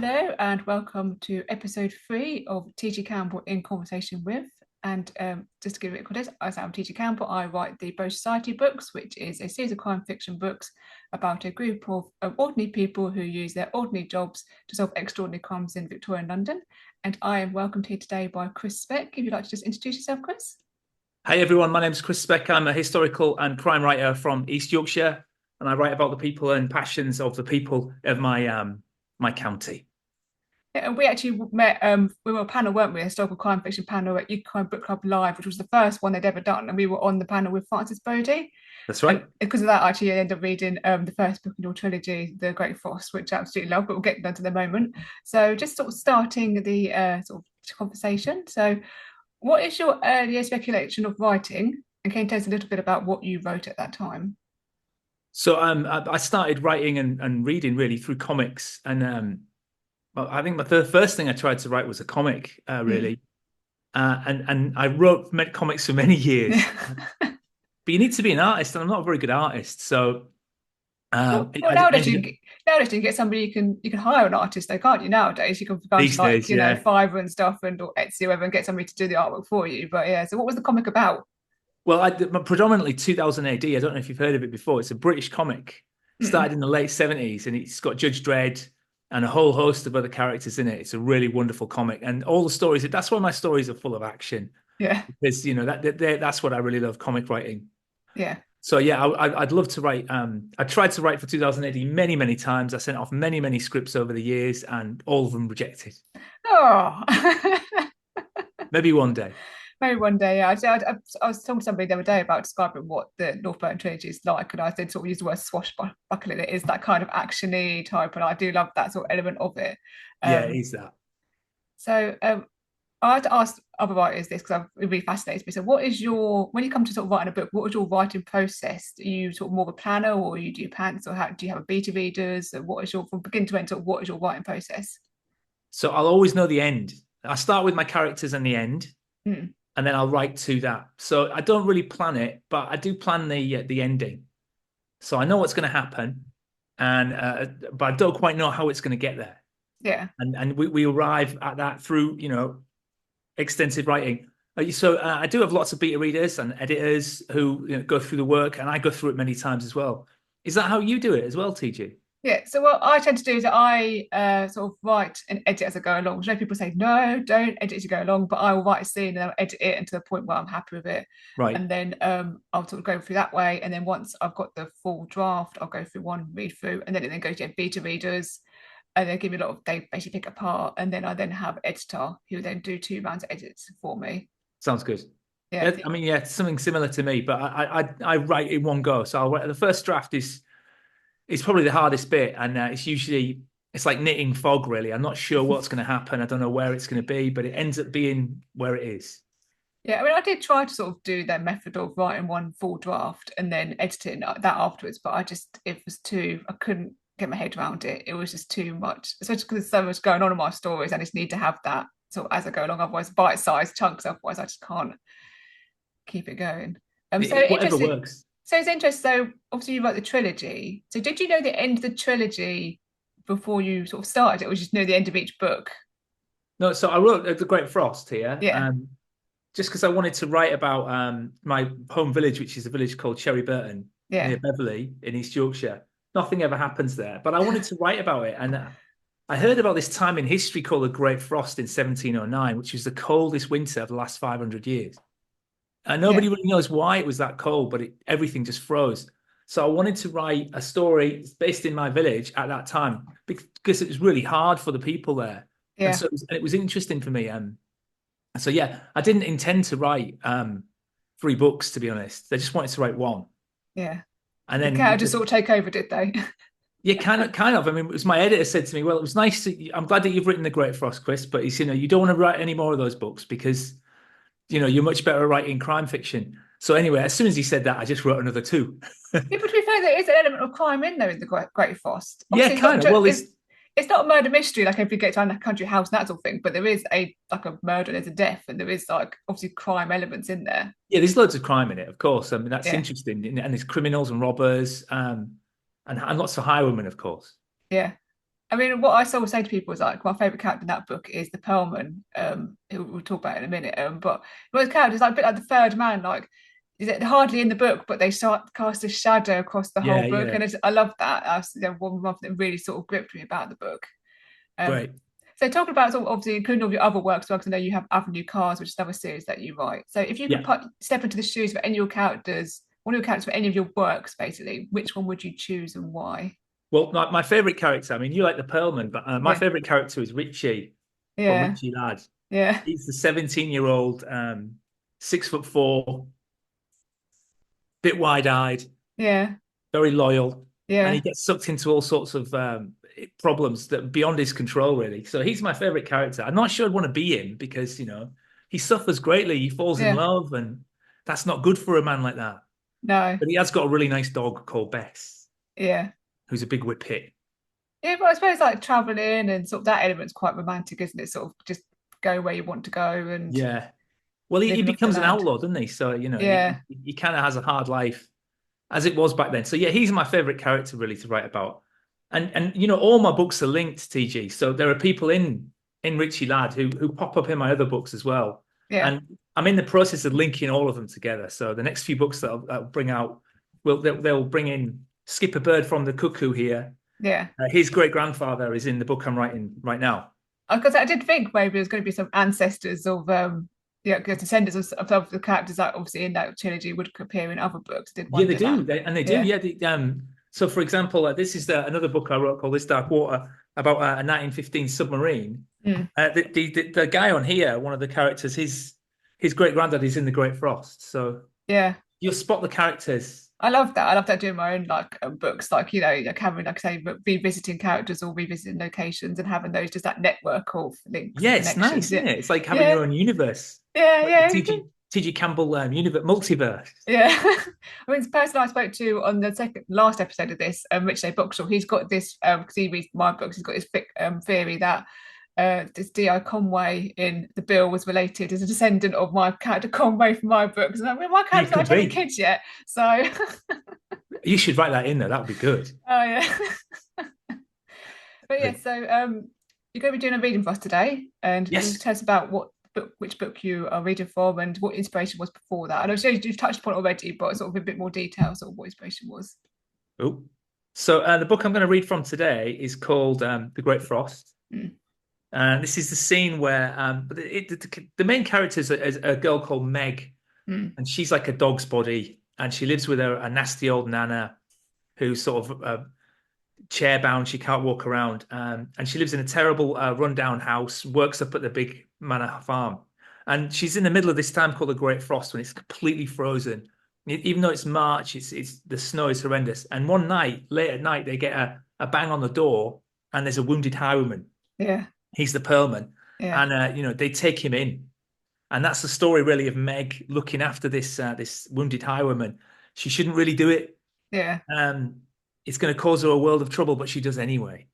Hello and welcome to episode 3 of TG Campbell in Conversation with. And just to give it a context, I'm TG Campbell. I write the Bow Society books, which is a series of crime fiction books about a group of ordinary people who use their ordinary jobs to solve extraordinary crimes in Victorian London. And I am welcomed here today by Chris Speck. If you'd like to just introduce yourself, Chris. Hey everyone, my name's Chris Speck. I'm a historical and crime writer from East Yorkshire, and I write about the people and passions of the people of my county. Yeah, and we actually met, we were a panel, weren't we? A historical crime fiction panel at UK Book Club Live, which was the first one they'd ever done. And we were on the panel with Francis Bodie. That's And right. because of that, actually, I ended up reading the first book in your trilogy, The Great Frost, which I absolutely love, but we'll get into the moment. So just sort of starting the sort of conversation. So what is your earliest recollection of writing? And can you tell us a little bit about what you wrote at that time? So I started writing and reading really through comics, and well, I think the first thing I tried to write was a comic, really, and I wrote comics for many years. But you need to be an artist, and I'm not a very good artist, so Nowadays you can get somebody you can hire an artist though, can't you? Nowadays you can go to these days, yeah. Fiverr and stuff and or Etsy or whatever and get somebody to do the artwork for you. But yeah, so what was the comic about? Well, predominantly 2000 AD. I don't know if you've heard of it before. It's a British comic, started in the late 70s, and it's got Judge Dredd and a whole host of other characters in it. It's a really wonderful comic, and all the stories. That's why my stories are full of action. Yeah, Because that's what I really love, comic writing. yeah. So yeah, I'd love to write. I tried to write for 2000 AD many times. I sent off many scripts over the years, and all of them rejected. Oh, Maybe one day. maybe one day. Yeah. I was talking to somebody the other day about describing what the North Burton Trilogy is like, and I did sort of use the word swashbuckling. It is that kind of actiony type, and I do love that sort of element of it. Yeah, it Um, is that. so I had to ask other writers this because it really fascinates me. So, what is your when you come to sort of writing a book? What is your writing process? Are you sort of more of a planner, or you do pants, or do you have a beta readers? What is your from beginning to end? Sort of what is your writing process? So I'll always know the end. I start with my characters and the end, Mm, and then I'll write to that. So I don't really plan it, but I do plan the ending. So I know what's going to happen, and but I don't quite know how it's going to get there. yeah, And we arrive at that through extensive writing. So I do have lots of beta readers and editors who go through the work, and I go through it many times as well. Is that how you do it as well, TG? yeah. So what I tend to do is that I sort of write and edit as I go along. You know, people say no, don't edit as you go along, but I will write a scene and I'll edit it until the point where I'm happy with it, Right. and then I'll sort of go through that way. And then once I've got the full draft, I'll go through one read through, and then it then goes to beta readers and they give me a lot of they basically pick apart, and then I then have an editor who then do 2 rounds of edits for me. Sounds good. Yeah, I mean, yeah, it's something similar to me, but I write in one go. So the first draft is probably the hardest bit, and it's like knitting fog, really. I'm not sure what's going to happen. I don't know where it's going to be, but it ends up being where it is. yeah. I mean, I did try to sort of do that method of writing one full draft and then editing that afterwards, but it was too. I couldn't get my head around it. It was just too much, especially because there's so much going on in my stories. I just need to have that sort of as I go along. Otherwise, bite-sized chunks. Otherwise, I just can't keep it going. So Whatever interesting. works. So it's interesting. So obviously you wrote the trilogy. So did you know the end of the trilogy before you sort of started it, or just know the end of each book? No, so I wrote The Great Frost here, Yeah, just because I wanted to write about my home village, which is a village called Cherry Burton yeah, near Beverley in East Yorkshire. Nothing ever happens there, but I wanted to write about it. And I heard about this time in history called the Great Frost in 1709, which was the coldest winter of the last 500 years. And yeah, nobody really knows why it was that cold, but everything just froze. So I wanted to write a story based in my village at that time because it was really hard for the people there. And yeah. so it was interesting for me. So yeah, I didn't intend to write 3 books, to be honest. I just wanted to write one. Yeah. And The then characters sort of take over, did they? yeah, kind of. I mean, it was my editor said to me, "Well, it was nice. I'm glad that you've written The Great Frost, Chris, but he's, you don't want to write any more of those books because, you're much better at writing crime fiction." So anyway, as soon as he said that, I just wrote another 2. Yeah, but to be fair, there is an element of crime in there in the Great Frost. Yeah, Obviously, kind of. Well, it's not a murder mystery like if you get to a country house and that sort of thing, but there is a murder, there's a death, and there is like obviously crime elements in there. yeah, there's loads of crime in it, of course. I mean, that's Yeah, interesting, and there's criminals and robbers, and lots of highwaymen, of course. yeah. I mean, what I always say to people is like my favourite character in that book is the Perlman, who we'll talk about in a minute. But one of the characters like a bit like the third man, like is it hardly in the book, but they start cast a shadow across the whole Yeah, book, yeah, and I love that. That's one that really sort of gripped me about the book. Um, great. so talking about sort of obviously including all your other works, because I know you have Avenue Cars, which is another series that you write. So if you could Yeah. step into the shoes of any of your characters, one of your characters for any of your works, basically, which one would you choose and why? Well, my favorite character, I mean, you like the Pearlman, but my Yeah, favorite character is Richie from yeah, Richie Lad. yeah, He's the 17-year-old, 6'4", bit wide-eyed, yeah, very loyal, and he yeah, gets sucked into all sorts of problems that are beyond his control, really. So he's my favorite character. I'm not sure I'd want to be him because, he suffers greatly. He falls in yeah. love, and that's not good for a man like that. No, But he has got a really nice dog called Bess, yeah. who's a big whippet. Yeah, but I suppose like traveling and sort of that element's quite romantic, isn't it? Sort of just go where you want to go and Yeah. Well, he living off the becomes an land. outlaw, doesn't he? So, Yeah, he kind of has a hard life as it was back then. So, yeah, he's my favorite character really to write about. And all my books are linked, TG. So there are people in Richie Ladd who pop up in my other books as well. yeah, And I'm in the process of linking all of them together. So the next few books that I'll bring out, they'll bring in Skip a Bird from the Cuckoo here. yeah. His great grandfather is in the book I'm writing right now. Because I did think maybe there's going to be some ancestors of yeah, descendants of the characters that obviously in that trilogy would appear in other books. I did Yeah, they wonder that. do. They do. Yeah. Yeah. So, for example, this is another book I wrote called This Dark Water about a 1915 submarine. Mm. The guy on here, one of the characters, his great granddad is in the Great Frost. So Yeah. you'll spot the characters. I love that. I love that doing my own like books, like like having, like I say, revisiting characters or revisiting locations and having those just that network of links Yeah, and it's nice, connections. isn't Yeah, it? It's like having yeah, your own universe, yeah, like the yeah. TG Campbell universe, multiverse. Yeah, I mean, the person I spoke to on the last episode of this, Richard Boxall, he's got this because he reads my books. He's got this theory that this D.I. Conway in The Bill was related as a descendant of my character Conway from my books, and I mean, my It character's could not having be. kids yet, so oh You should write that in there. That would be good. yeah. But yeah, Great. so you're going to be doing a reading for us today, and can you Yes. tell us about which book you are reading from, and what inspiration was before that? I know you've touched upon it already, but sort of a bit more detail, sort of what inspiration was. Oh. So the book I'm going to read from today is called The Great Frost. Mm. And this is the scene where the main character is a girl called Meg, Mm. and she's like a dog's body, and she lives with a nasty old nana who's sort of chair bound. She can't walk around, and she lives in a terrible rundown house. Works up at the big manor farm, and she's in the middle of this time called the Great Frost when it's completely frozen. Even though it's March, it's the snow is horrendous. And one night, late at night, they get a bang on the door, and there's a wounded highwayman. Yeah, He's the Pearlman, yeah, and they take him in, and that's the story really of Meg looking after this wounded highwayman. She shouldn't really do it. yeah, It's going to cause her a world of trouble, but she does anyway.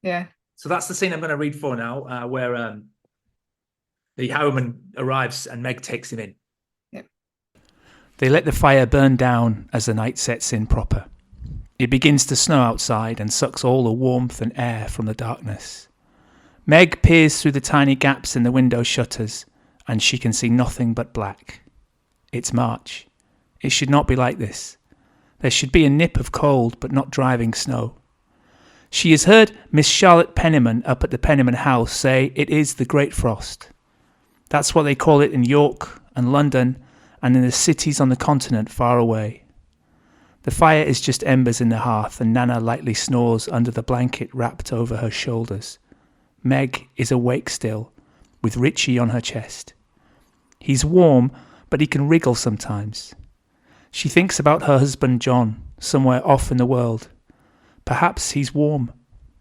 yeah, So that's the scene I'm going to read for now, where the highwayman arrives and Meg takes him in. yep. They let the fire burn down as the night sets in proper. It begins to snow outside and sucks all the warmth and air from the darkness. Meg peers through the tiny gaps in the window shutters, and she can see nothing but black. It's March. It should not be like this. There should be a nip of cold, but not driving snow. She has heard Miss Charlotte Penniman up at the Penniman house say it is the Great Frost. That's what they call it in York and London and in the cities on the continent far away. The fire is just embers in the hearth, and Nana lightly snores under the blanket wrapped over her shoulders. Meg is awake still, with Richie on her chest. He's warm, but he can wriggle sometimes. She thinks about her husband John, somewhere off in the world. Perhaps he's warm,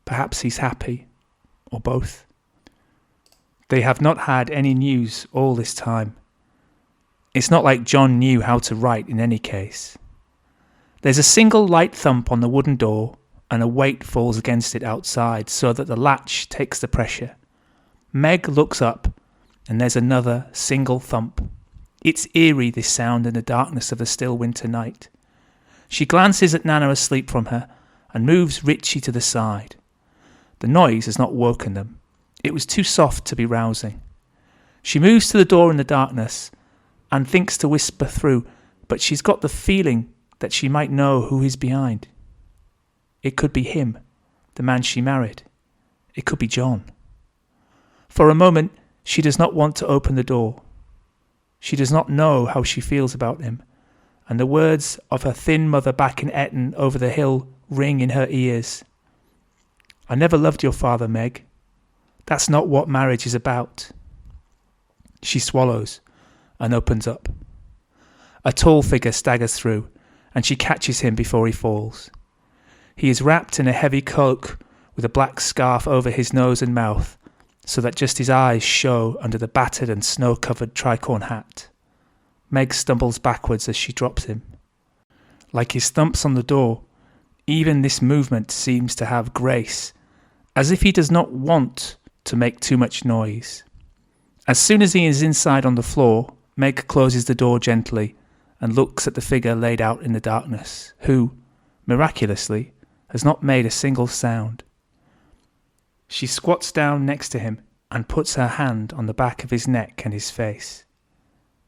perhaps he's happy, or both. They have not had any news all this time. It's not like John knew how to write in any case. There's a single light thump on the wooden door, and a weight falls against it outside so that the latch takes the pressure. Meg looks up, and there's another single thump. It's eerie, this sound in the darkness of the still winter night. She glances at Nana asleep from her and moves Richie to the side. The noise has not woken them. It was too soft to be rousing. She moves to the door in the darkness and thinks to whisper through, but she's got the feeling that she might know who is behind. It could be him, the man she married. It could be John. For a moment, she does not want to open the door. She does not know how she feels about him, and the words of her thin mother back in Eton over the hill ring in her ears. I never loved your father, Meg. That's not what marriage is about. She swallows and opens up. A tall figure staggers through, and she catches him before he falls. He is wrapped in a heavy cloak with a black scarf over his nose and mouth, so that just his eyes show under the battered and snow-covered tricorn hat. Meg stumbles backwards as she drops him. Like his thumps on the door, even this movement seems to have grace, as if he does not want to make too much noise. As soon as he is inside on the floor, Meg closes the door gently and looks at the figure laid out in the darkness, who, miraculously, has not made a single sound. She squats down next to him and puts her hand on the back of his neck and his face.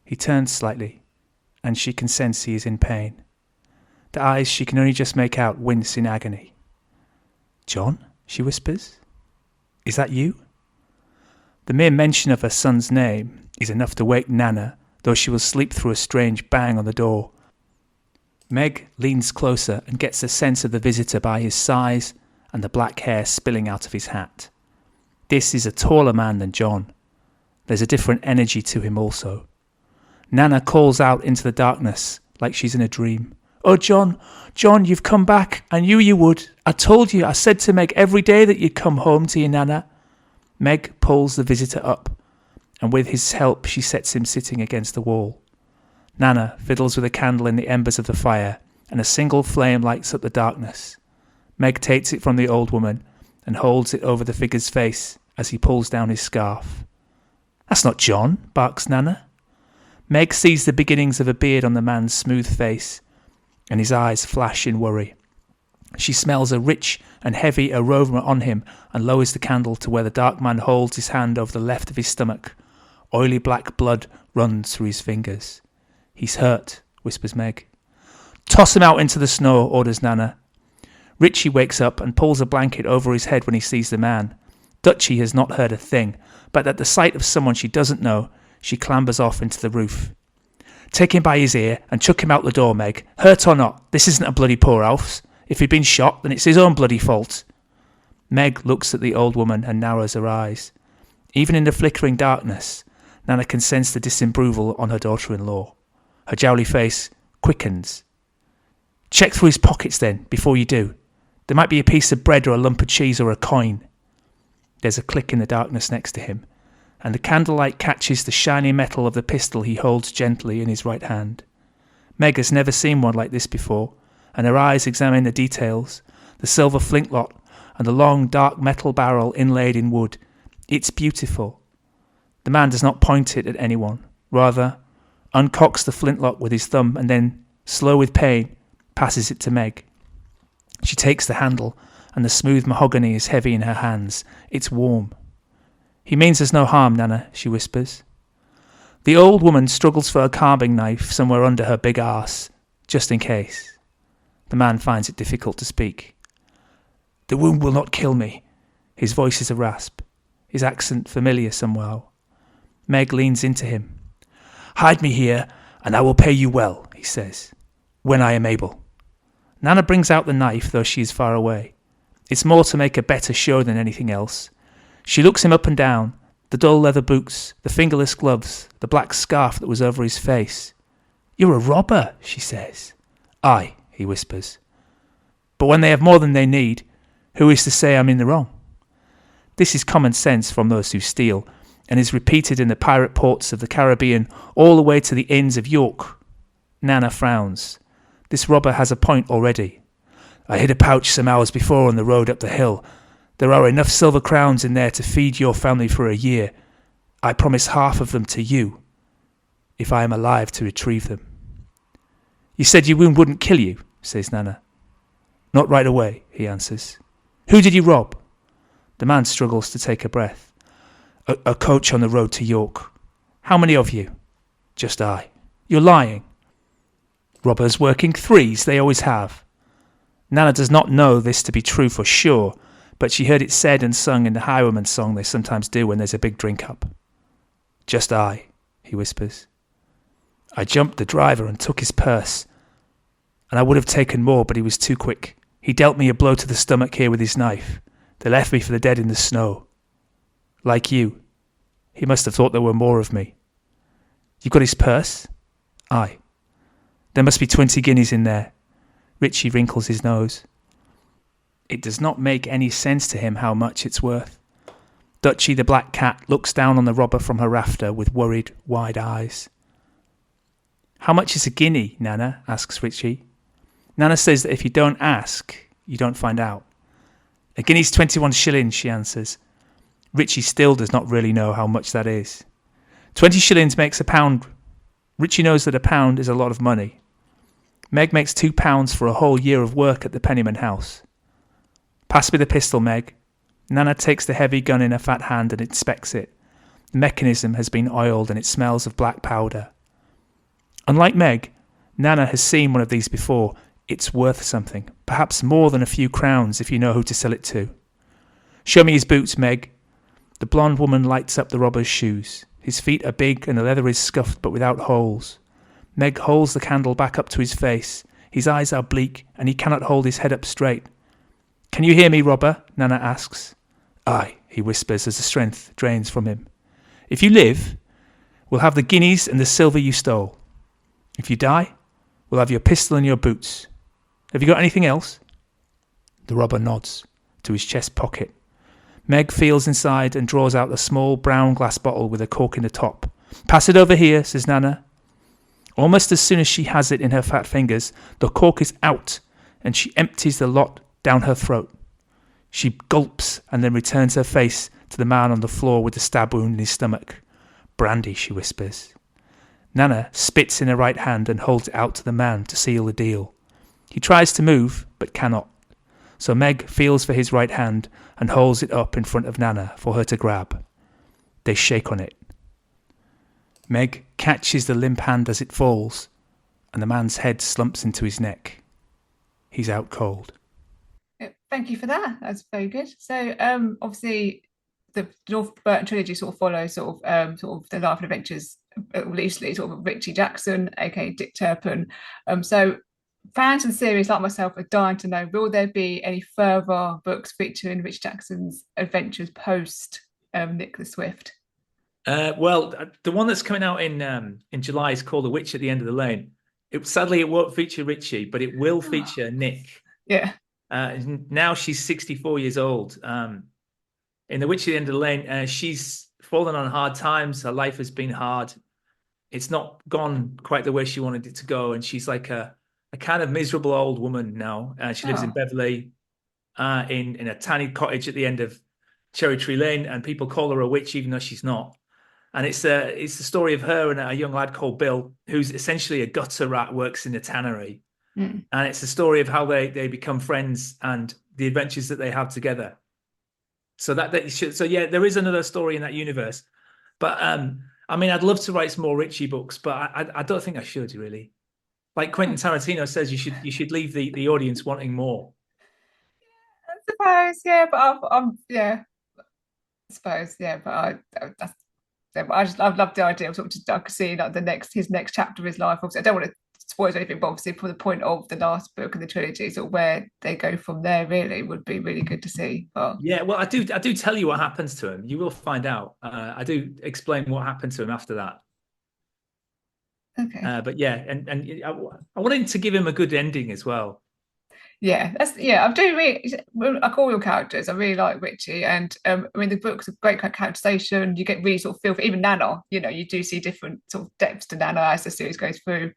He turns slightly, and she can sense he is in pain. The eyes she can only just make out wince in agony. "John?" she whispers. "Is that you?" The mere mention of her son's name is enough to wake Nana, though she will sleep through a strange bang on the door. Meg leans closer and gets a sense of the visitor by his size and the black hair spilling out of his hat. This is a taller man than John. There's a different energy to him also. Nana calls out into the darkness like she's in a dream. "Oh, John, John, you've come back. I knew you would. I told you. I said to Meg every day that you'd come home to your Nana." Meg pulls the visitor up, and with his help she sets him sitting against the wall. Nana fiddles with a candle in the embers of the fire, and a single flame lights up the darkness. Meg takes it from the old woman and holds it over the figure's face as he pulls down his scarf. "That's not John," barks Nana. Meg sees the beginnings of a beard on the man's smooth face, and his eyes flash in worry. She smells a rich and heavy aroma on him and lowers the candle to where the dark man holds his hand over the left of his stomach. Oily black blood runs through his fingers. "He's hurt," whispers Meg. "Toss him out into the snow," orders Nana. Richie wakes up and pulls a blanket over his head when he sees the man. Dutchie has not heard a thing, but at the sight of someone she doesn't know, she clambers off into the roof. "Take him by his ear and chuck him out the door, Meg. Hurt or not, this isn't a bloody poorhouse. If he'd been shot, then it's his own bloody fault." Meg looks at the old woman and narrows her eyes. Even in the flickering darkness, Nana can sense the disapproval on her daughter-in-law. Her jowly face quickens. "Check through his pockets then, before you do. There might be a piece of bread or a lump of cheese or a coin." There's a click in the darkness next to him, and the candlelight catches the shiny metal of the pistol he holds gently in his right hand. Meg has never seen one like this before, and her eyes examine the details, the silver flintlock and the long dark metal barrel inlaid in wood. It's beautiful. The man does not point it at anyone, rather uncocks the flintlock with his thumb and then, slow with pain, passes it to Meg. She takes the handle, and the smooth mahogany is heavy in her hands. It's warm. "He means us no harm, Nana," she whispers. The old woman struggles for a carving knife somewhere under her big arse, just in case. The man finds it difficult to speak. "The wound will not kill me." His voice is a rasp, his accent familiar somehow. Meg leans into him. "Hide me here, and I will pay you well," he says, "when I am able." Nana brings out the knife, though she is far away. It's more to make a better show than anything else. She looks him up and down, the dull leather boots, the fingerless gloves, the black scarf that was over his face. "You're a robber," she says. "Aye," he whispers. "But when they have more than they need, who is to say I'm in the wrong?" This is common sense from those who steal, and is repeated in the pirate ports of the Caribbean all the way to the inns of York. Nana frowns. This robber has a point already. "I hid a pouch some hours before on the road up the hill. There are enough silver crowns in there to feed your family for a year. I promise half of them to you, if I am alive to retrieve them." "You said your wound wouldn't kill you," says Nana. "Not right away," he answers. "Who did you rob?" The man struggles to take a breath. A coach on the road to York. How many of you? Just I. You're lying. Robbers working threes, they always have. Nana does not know this to be true for sure, but she heard it said and sung in the highwayman song they sometimes do when there's a big drink up. Just I, he whispers. I jumped the driver and took his purse, and I would have taken more, but he was too quick. He dealt me a blow to the stomach here with his knife. They left me for the dead in the snow. Like you. He must have thought there were more of me. You got his purse? Aye. There must be 20 guineas in there. Richie wrinkles his nose. It does not make any sense to him how much it's worth. Dutchie the black cat looks down on the robber from her rafter with worried, wide eyes. How much is a guinea, Nana? Asks Richie. Nana says that if you don't ask, you don't find out. A guinea's 21 shillings, she answers. Richie still does not really know how much that is. 20 shillings makes a pound. Richie knows that a pound is a lot of money. Meg makes £2 for a whole year of work at the Pennyman house. Pass me the pistol, Meg. Nana takes the heavy gun in her fat hand and inspects it. The mechanism has been oiled and it smells of black powder. Unlike Meg, Nana has seen one of these before. It's worth something, perhaps more than a few crowns if you know who to sell it to. Show me his boots, Meg. The blonde woman lights up the robber's shoes. His feet are big and the leather is scuffed but without holes. Meg holds the candle back up to his face. His eyes are bleak and he cannot hold his head up straight. Can you hear me, robber? Nana asks. Aye, he whispers as the strength drains from him. If you live, we'll have the guineas and the silver you stole. If you die, we'll have your pistol and your boots. Have you got anything else? The robber nods to his chest pocket. Meg feels inside and draws out a small brown glass bottle with a cork in the top. Pass it over here, says Nana. Almost as soon as she has it in her fat fingers, the cork is out and she empties the lot down her throat. She gulps and then returns her face to the man on the floor with the stab wound in his stomach. Brandy, she whispers. Nana spits in her right hand and holds it out to the man to seal the deal. He tries to move, but cannot. So Meg feels for his right hand and holds it up in front of Nana for her to grab. They shake on it. Meg catches the limp hand as it falls, and the man's head slumps into his neck. He's out cold. Thank you for that. That's very good. So, obviously, the North Burton Trilogy sort of follows sort of the life and adventures, loosely, sort of Richie Jackson, aka Dick Turpin. So, fans of the series like myself are dying to know: will there be any further books featuring Richie Jackson's adventures post Nick the Swift? Well, the one that's coming out in July is called The Witch at the End of the Lane. Sadly, it won't feature Richie, but it will feature Nick. Yeah. Now she's 64 years old. In The Witch at the End of the Lane, she's fallen on hard times. Her life has been hard. It's not gone quite the way she wanted it to go. And she's like a kind of miserable old woman now. She lives in Beverley, in a tiny cottage at the end of Cherry Tree Lane. And people call her a witch, even though she's not. And it's the story of her and a young lad called Bill, who's essentially a gutter rat, works in the tannery. And it's the story of how they become friends and the adventures that they have together. So there is another story in that universe. But I mean, I'd love to write some more Richie books, but I don't think I should really. Like Quentin Tarantino says, you should leave the audience wanting more. I suppose, yeah, but I love the idea of sort of just I could see like his next chapter of his life. Obviously, I don't want to spoil anything, but obviously for the point of the last book in the trilogy, sort of where they go from there, really would be really good to see. But yeah, well, I do tell you what happens to him. You will find out. I do explain what happened to him after that. Okay. But yeah, and I wanted to give him a good ending as well. Yeah, I do really. I call your characters. I really like Richie, and I mean the book's a great characterization. You get really sort of feel for even Nana. You know, you do see different sort of depths to Nana as the series goes through.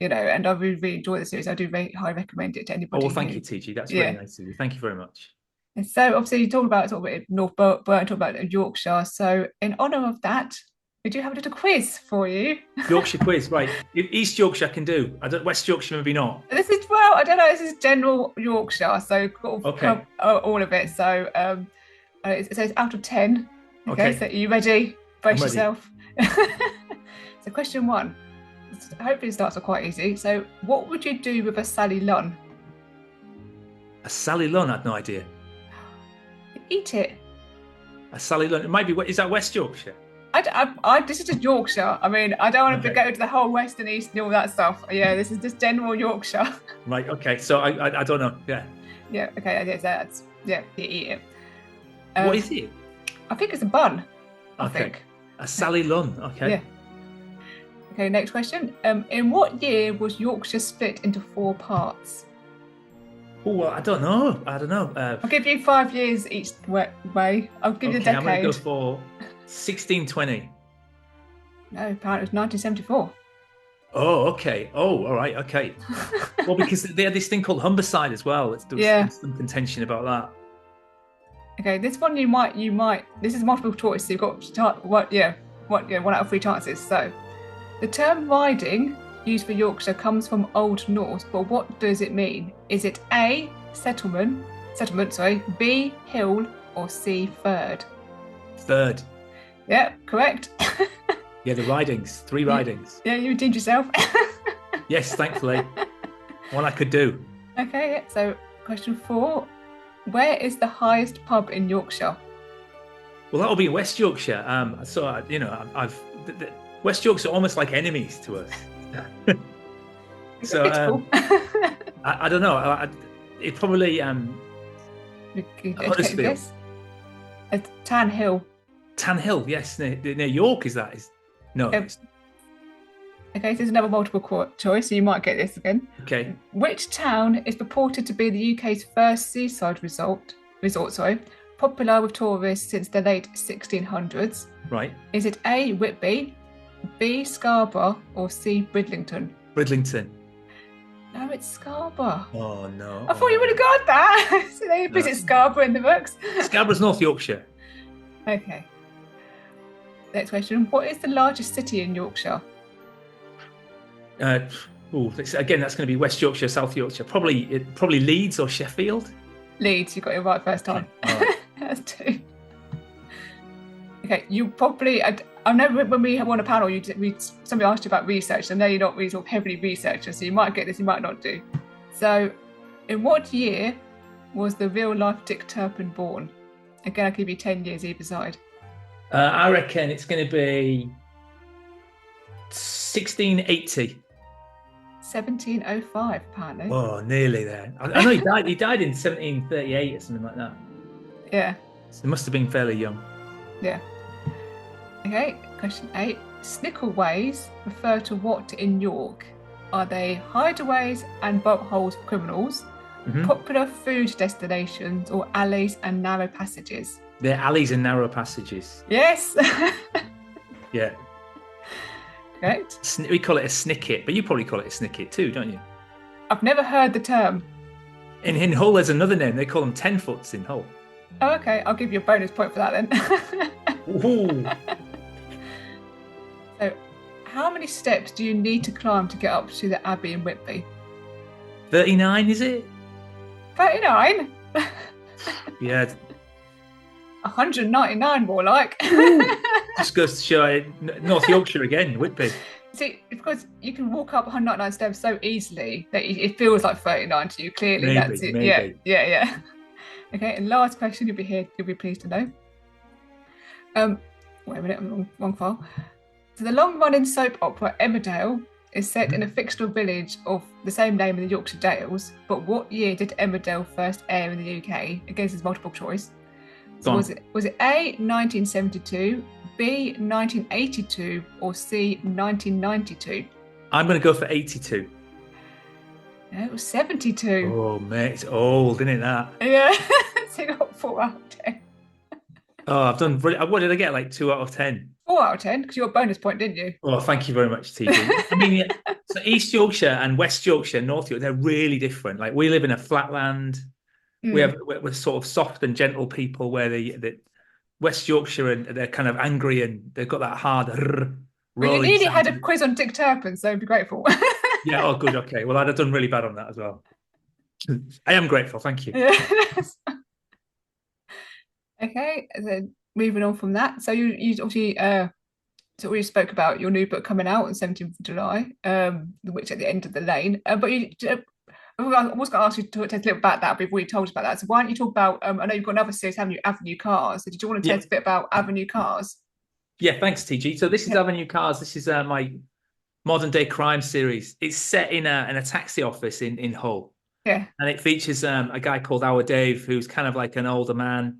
You know, and I really, really enjoy the series. I do very highly recommend it to anybody. Oh, well, thank you, TG. That's really nice of you. Thank you very much. And so obviously you talk about sort of North Burton, talk about Yorkshire. So in honour of that, we do have a little quiz for you. Yorkshire quiz, right? East Yorkshire I can do. West Yorkshire maybe not. I don't know. This is general Yorkshire, so okay. all of it. So It says out of 10. Okay, Okay. so are you ready? Brace I'm ready. yourself. So question 1. Hopefully it starts off quite easy. So what would you do with a Sally Lunn? A Sally Lunn, I had no idea. Eat it. A Sally Lunn. It might be, is that West Yorkshire? This is just Yorkshire. I mean, I don't want to Okay. go to the whole west and east and all that stuff. Yeah, this is just general Yorkshire. Right, okay. So I don't know. Yeah. Yeah, okay, you eat it. What is it? I think it's a bun. I Okay. think. A Sally Lunn. Okay. Yeah. Okay, next question. In what year was Yorkshire split into 4 parts? Oh, well, I don't know. I'll give you 5 years each way. I'll give you a decade. I'm going to go for 1620. No, apparently it was 1974. Oh, okay. Oh, all right. Okay. Well, because they had this thing called Humberside as well. There was some contention about that. Okay, this one you might. This is multiple choice. So you've got one out of 3 chances. So, the term riding used for Yorkshire comes from Old Norse, but what does it mean? Is it A, settlement, B, hill, or C, third? Third. Yeah, correct. Yeah, the ridings. 3 ridings. Yeah, you redeemed yourself. Yes, thankfully. One I could do. Okay, so question 4. Where is the highest pub in Yorkshire? Well, that'll be West Yorkshire. West Yorkshire are almost like enemies to us. So I don't know. It probably Huddersfield. It's Tan Hill. Tan Hill, yes, near York. Is that? No. Okay, so there's another multiple choice, so you might get this again. Okay. Which town is purported to be the UK's first seaside resort, popular with tourists since the late 1600s? Right. Is it A, Whitby, B, Scarborough, or C, Bridlington? Bridlington. No, it's Scarborough. Oh, no. I thought you would have got that. So they visit Scarborough in the books. Scarborough's North Yorkshire. Okay. Next question. What is the largest city in Yorkshire? Again, that's going to be West Yorkshire, South Yorkshire. Probably Leeds or Sheffield. Leeds. You got it right first time. Right. That's 2. Okay. You probably. I know when we were on a panel, somebody asked you about research. I know you're not really sort of heavily researcher, so you might get this, you might not do. So, in what year was the real-life Dick Turpin born? Again, I'll give you 10 years either side. I reckon it's going to be 1680. 1705, apparently. Oh, nearly there. I know he died. He died in 1738 or something like that. Yeah. So he must have been fairly young. Yeah. Okay, question 8. Snickleways refer to what in York? Are they hideaways and boat holes for criminals, popular food destinations, or alleys and narrow passages? They're alleys and narrow passages. Yes. Yeah. Correct. We call it a snicket, but you probably call it a snicket too, don't you? I've never heard the term. In Hull, there's another name. They call them 10-foots in Hull. Oh, okay. I'll give you a bonus point for that then. Ooh. So, how many steps do you need to climb to get up to the Abbey in Whitby? 39, is it? 39? Yeah. 199 more like. Just goes to show North Yorkshire again, Whitby. See, because you can walk up 199 steps so easily that it feels like 39 to you. Clearly, Maybe, that's it. maybe. Yeah. Okay, and last question, you'll be pleased to know. Wait a minute, I'm wrong file. So the long-running soap opera Emmerdale is set in a fictional village of the same name in the Yorkshire Dales. But what year did Emmerdale first air in the UK? Again, this is multiple choice. So was it A, 1972, B, 1982, or C, 1992? I'm going to go for 82. No, it was 72. Oh, mate, it's old, isn't it, that? Yeah, so you got 4 out of 10. Oh, I've done brilliant. What did I get? Like 2 out of 10? 4 out of 10, because you got a bonus point, didn't you? Oh, thank you very much, TG. I mean, yeah, so East Yorkshire and West Yorkshire, North Yorkshire, they're really different. Like, we live in a flatland. We're sort of soft and gentle people, where the West Yorkshire, and they're kind of angry and they've got that hard Well, you nearly sound. had a quiz on Dick Turpin, so be grateful. Yeah, oh, good, okay. Well, I'd have done really bad on that as well. I am grateful, thank you. Yes. Okay, and then moving on from that. So you obviously so we spoke about your new book coming out on 17th of July, which at the end of the lane. But I was going to ask you to tell us a little about that before you told us about that. So why don't you talk about? I know you've got another series, haven't you? Avenue Cars. So did you want to tell Yeah. us a bit about Avenue Cars? Yeah, thanks, TG. So this is Yeah. Avenue Cars. This is my modern day crime series. It's set in a taxi office in Hull. Yeah. And it features a guy called Our Dave, who's kind of like an older man.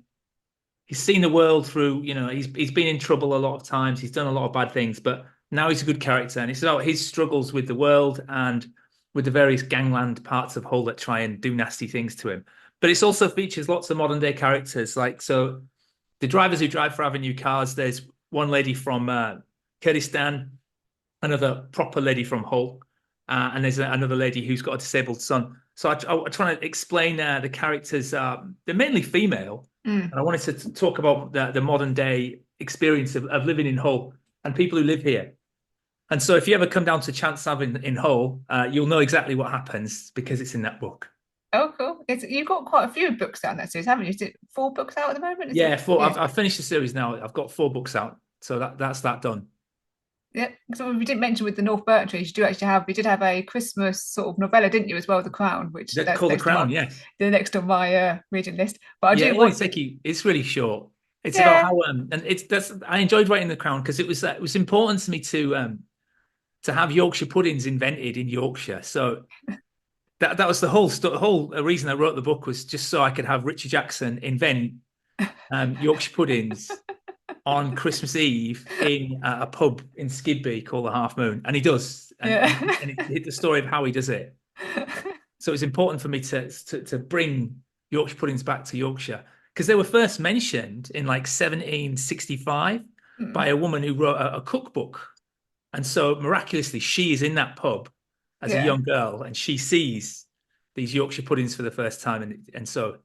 He's seen the world through, he's been in trouble a lot of times. He's done a lot of bad things, but now he's a good character. And it's about his struggles with the world and with the various gangland parts of Hull that try and do nasty things to him. But it also features lots of modern day characters. So the drivers who drive for Avenue Cars, there's one lady from Kurdistan, another proper lady from Hull, and there's another lady who's got a disabled son. So I try to explain the characters. They're mainly female, and I wanted to talk about the modern day experience of living in Hull and people who live here. And so if you ever come down to Chance Ave in Hull, you'll know exactly what happens because it's in that book. Oh, cool. You've got quite a few books out in that series, haven't you? Is it 4 books out at the moment? Yeah, 4. Yeah. I've finished the series now. I've got 4 books out. So that's that done. Yeah, so we didn't mention with the North Burton Trilogy, you did have a Christmas sort of novella, didn't you, as well, The Crown, which That's called The Crown, yes. The next on my reading list. But it's really short. It's about how I enjoyed writing The Crown because it was important to me to have Yorkshire puddings invented in Yorkshire. So that was the whole reason I wrote the book, was just so I could have Richard Jackson invent Yorkshire puddings on Christmas Eve in a pub in Skidby called the Half Moon, and he does, and it's the story of how he does it. So it's important for me to bring Yorkshire puddings back to Yorkshire because they were first mentioned in like 1765 by a woman who wrote a cookbook, and so miraculously she is in that pub as a young girl, and she sees these Yorkshire puddings for the first time, and so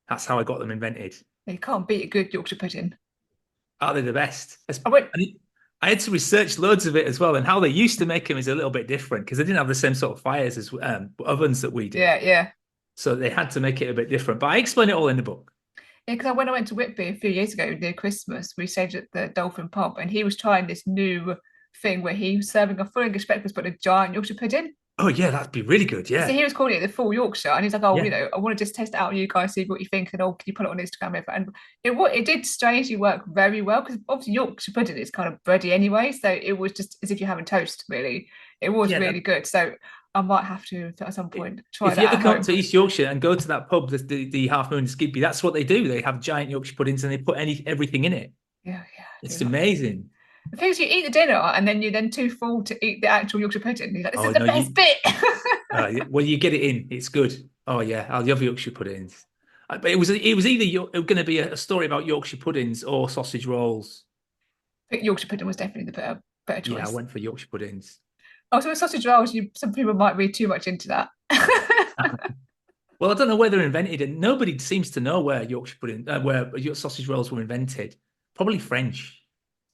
that's how I got them invented. You can't beat a good Yorkshire pudding. Are they the best? I had to research loads of it as well, and how they used to make them is a little bit different because they didn't have the same sort of fires as ovens that we did. Yeah. So they had to make it a bit different. But I explain it all in the book. Yeah, because when I went to Whitby a few years ago near Christmas, we stayed at the Dolphin Pub, and he was trying this new thing where he was serving a full English breakfast but a giant Yorkshire pudding. Oh yeah, that'd be really good. Yeah. So he was calling it the full Yorkshire, and he's like, "Oh, I want to just test it out on you guys, see what you think, and can you put it on Instagram?" And it did strangely work very well because obviously Yorkshire pudding is kind of bready anyway, so it was just as if you're having toast. Really, it was really good. So I might have to at some point try that. If you ever come to East Yorkshire and go to that pub, the Half Moon Skidby, that's what they do. They have giant Yorkshire puddings and they put everything in it. Yeah. It's amazing. The thing is, you eat the dinner and then you're then too full to eat the actual Yorkshire pudding. You're like, this is the best bit. Well, you get it in. It's good. Oh yeah, I love Yorkshire puddings. But it was either going to be a story about Yorkshire puddings or sausage rolls. I think Yorkshire pudding was definitely the better choice. Yeah, I went for Yorkshire puddings. Oh, so with sausage rolls, some people might read too much into that. Well, I don't know where they're invented, and nobody seems to know where Yorkshire pudding, where sausage rolls were invented. Probably French.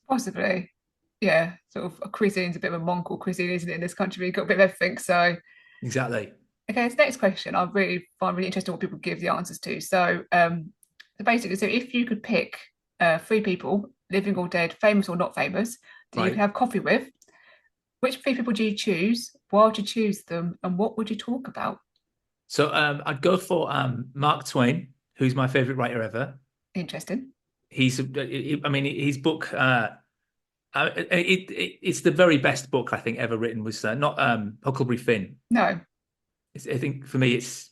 Possibly, yeah. Sort of a cuisine's a bit of a Mongol cuisine, isn't it? In this country, we've got a bit of everything. So exactly. Okay, so next question, I really find really interesting what people give the answers to. So, basically, if you could pick 3 people, living or dead, famous or not famous, that you could have coffee with, which 3 people do you choose? Why would you choose them, and what would you talk about? So, I'd go for Mark Twain, who's my favorite writer ever. Interesting. His book. It's the very best book I think ever written. Was not Huckleberry Finn. No. I think for me it's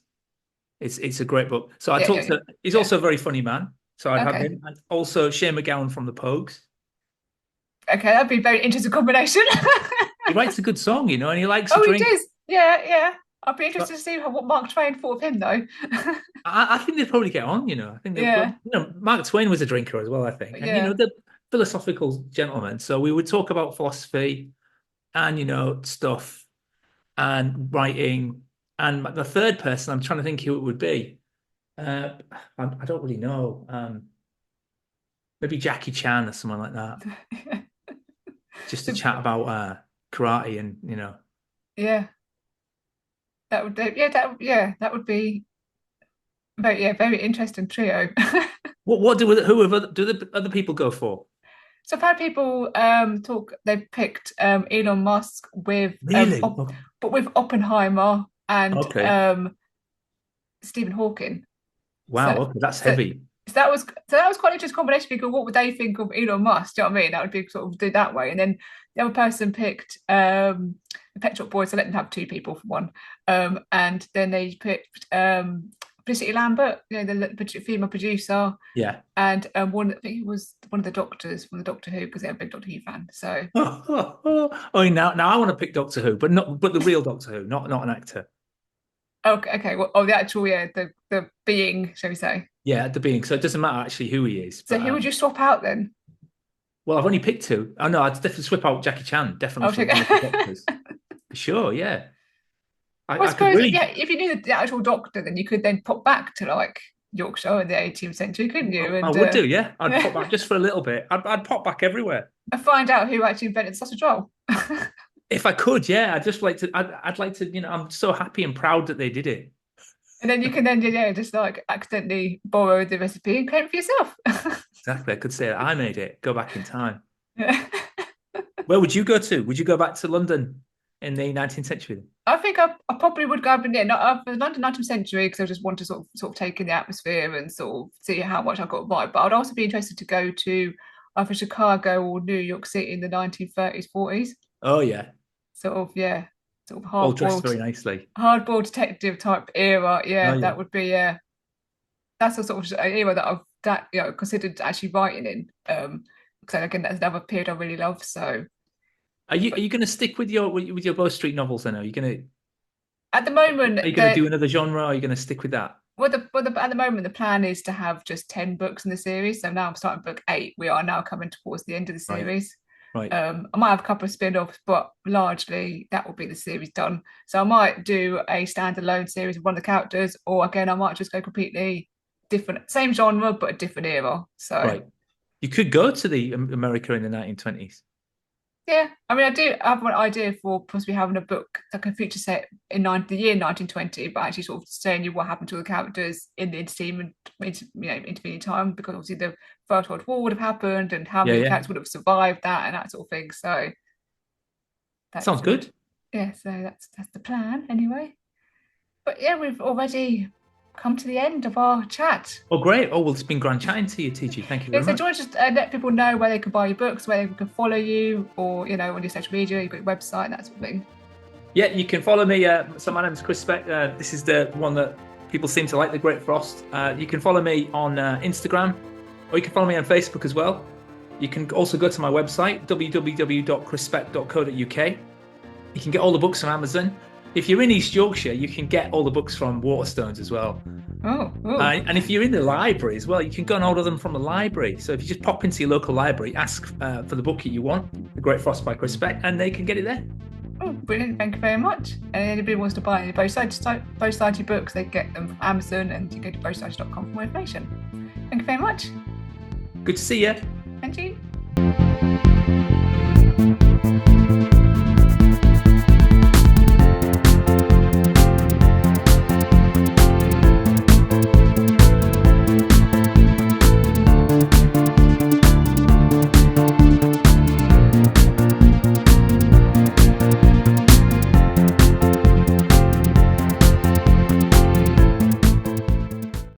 a great book. So I talked to. He's also a very funny man. So I'd have him, and also Shane MacGowan from the Pogues. Okay, that'd be a very interesting combination. He writes a good song, and he likes to drink. He does. Yeah. I'd be interested to see what Mark Twain thought of him, though. I think they'd probably get on. I think Mark Twain was a drinker as well. I think, and the philosophical gentleman. So we would talk about philosophy, and stuff, and writing. And the third person, I'm trying to think who it would be. I don't really know. Maybe Jackie Chan or someone like that. Just to chat about karate and Yeah. That would be very interesting trio. What do the other people go for? So I've had people talk. They've picked Elon Musk with Really? but with Oppenheimer and Okay. Stephen Hawking. Wow. So, Okay, that's so heavy. that was quite an interesting combination, because what would they think of Elon Musk? Do you know what I mean? That would be sort of do that way. And then the other person picked the Pet Shop Boys, so let them have two people for one. And then they picked Felicity Lambert, the female producer. Yeah. And I think it was one of the doctors from the Doctor Who, because they're a big Doctor Who fan. So now I want to pick Doctor Who, but the real Doctor Who, not an actor. Okay. Well, the actual, the being, shall we say? Yeah, the being. So it doesn't matter actually who he is. So who would you swap out then? Well, I've only picked two. Oh no, I'd definitely swap out Jackie Chan. Definitely for one of the Doctors. For sure, yeah. I suppose, if you knew the actual Doctor, then you could then pop back to like Yorkshire in the 18th century, couldn't you? And I would do, yeah. I'd pop back just for a little bit. I'd pop back everywhere. And find out who actually invented the sausage roll. If I could, yeah. I'd like to, I'm so happy and proud that they did it. And then you can then, just like accidentally borrow the recipe and claim it for yourself. Exactly. I could say that I made it. Go back in time. Yeah. Where would you go to? Would you go back to London in the 19th century? I think I probably would go up in there, not for London 19th century, because I just want to sort of take in the atmosphere and sort of see how much I've got right. But I'd also be interested to go to either Chicago or New York City in the 1930s, 40s. Oh yeah. Sort of All dressed very nicely. Hardboiled detective type era. Yeah, Oh, that would be that's a sort of era that I've considered actually writing in. So again, that's another period I really love. So are you going to stick with your Bow Street novels then? Are you going to at the moment, are you going to do another genre? Or are you going to stick with that? At the moment, the plan is to have just 10 books in the series. So now I'm starting book 8. We are now coming towards the end of the series. Right. I might have a couple of spin-offs, but largely that will be the series done. So I might do a standalone series of one of the characters, or again, I might just go completely different, same genre, but a different era. So right. You could go to the America in the 1920s. Yeah, I mean, I do have an idea for possibly having a book like a feature set in the year 1920, but actually sort of saying you what happened to the characters in the intervening time, because obviously the First World War would have happened, and how many characters would have survived that and that sort of thing. So that sounds good. Yeah, so that's the plan anyway. But yeah, we've already come to the end of our chat. Oh, great. Oh, well, it's been grand chatting to you, TG. Thank you very much. So do you want to just let people know where they can buy your books, where they can follow you, or, on your social media, you've got your website, that sort of thing? Yeah, you can follow me. So my name is Chris Speck. This is the one that people seem to like, The Great Frost. You can follow me on Instagram, or you can follow me on Facebook as well. You can also go to my website, www.chrisspeck.co.uk. You can get all the books on Amazon. If you're in East Yorkshire, you can get all the books from Waterstones as well. Oh. And if you're in the library as well, you can go and order them from the library. So if you just pop into your local library, ask for the book that you want, The Great Frost by Chris Speck, and they can get it there. Oh, brilliant. Thank you very much. And anybody wants to buy any Bow Society books, they get them from Amazon, and you go to bowsociety.com for more information. Thank you very much. Good to see you. And you.